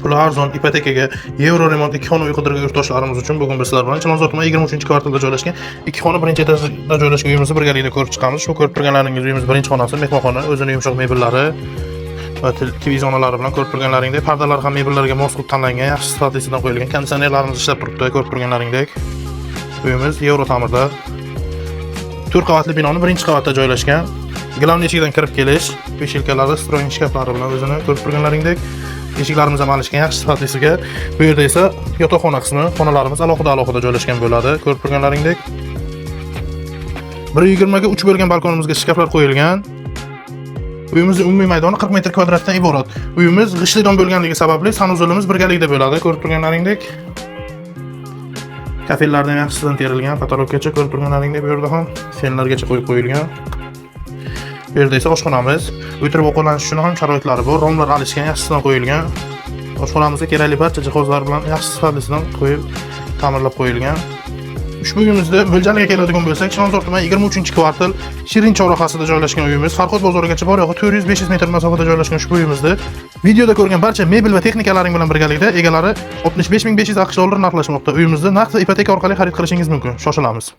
puli arzon ipotekaga yevro remont 2 xona uy qidirgan yurtdoshlarimiz uchun bugun biz sizlar bilan Chilonzor tumani 23-kvartalda joylashgan 2 xona birinchi etajda joylashgan uyimizni birgalikda ko'rib chiqamiz. Shu ko'rib turganlaringiz uyimiz birinchi xonasi, mehmonxona, o'zining yumshoq mebellari va televizorlari bilan ko'rib turganlaringdek, pardalar ham mebellarga mos qilib tanlangan, yaxshi sifatlisidan qo'yilgan. Konditsionerlarimiz ishlab turibdi, ko'rib turganlaringdek. Uyimiz yevro ta'mirda. 4 qavatli binoning birinchi qavatida joylashgan. Glavniy eshikdan kirib kelish, peshilkalari, stroying shkaflari bilan o'zini ko'rib turganlaringdek. Eshiklarimiz ham alishgan yaxshi sifatlisiga. Bu yerda esa yotoqxona qismi, xonalarimiz alohida joylashgan bo'ladi. Ko'rib turganlaringdek. 1.20 ga 3 bo'lgan balkonimizga shkaflar qo'yilgan. Uyimizning umumiy maydoni 40 metr kvadratdan iborat. Uyimiz g'ishtlidan bo'lganligi sababli sanuzulimiz birgalikda bo'ladi. Ko'rib turganlaringdek. Kafellardan yaxshisidan terilgan, patologgacha ko'rib turganlaringdek, bu yerda ham fenlargacha qo'yib qo'yilgan. Bu yerda esa oshxonamiz, o'tirib ovqatlanish uchun ham sharoitlari bor, romlar alishgan, yaxshisidan qo'yilgan. Oshxonamizga kerakli barcha jihozlar bilan yaxshi sifatlisidan qo'yib, ta'mirlab qo'yilgan. Ushbu uyimizda mo'ljalga keladigan bo'lsak, Chilonzor tumani 23-kvartal Shirin chorrahasida joylashgan uyimiz, Farhod bozorigacha bor yo'g'i 400-500 metr masofada joylashgan ushbu uyimizda videoda ko'rgan barcha mebel va texnikalaring bilan birgalikda egalari 65500 AQSh dollar narxlashmoqda. Uyimizni naqd ipoteka orqali xarid qilishingiz mumkin. Shoshilamiz.